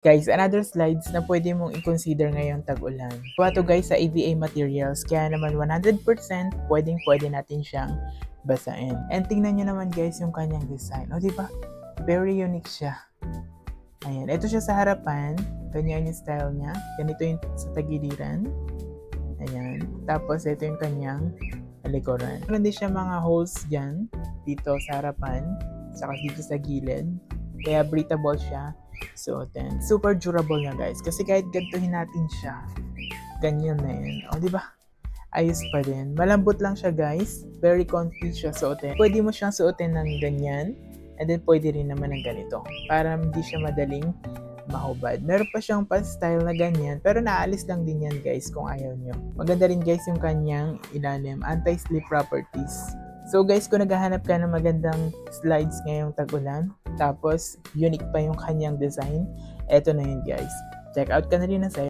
Guys, another slides na pwede mong i-consider ngayong tag-ulan. Kuha to guys sa EVA materials, kaya naman 100% pwede natin siyang basain. And tingnan nyo naman guys yung kanyang design. O diba? Very unique siya. Ayan, ito siya sa harapan. Ganyan yung style niya. Ganito yung sa tagiliran. Ayan. Tapos ito yung kanyang likuran. Meron din siya mga holes dyan. Dito sa harapan. Saka dito sa gilid. Kaya breathable siya. Suotin. Super durable na guys. Kasi kahit gantuhin natin siya, ganyan na yun. O, diba? Ayos pa din. Malambot lang siya guys. Very comfy siya suotin. Pwede mo siyang suotin ng ganyan. And then pwede rin naman ng ganito. Para hindi siya madaling mahubad. Meron pa siyang style na ganyan. Pero naalis lang din yan guys kung ayaw nyo. Maganda rin guys yung kanyang ilalim. Anti-slip properties. So guys, kung naghahanap ka ng magandang slides ngayong tag-ulan, tapos unique pa yung kanyang design, eto na yun guys. Check out ka na rin na sa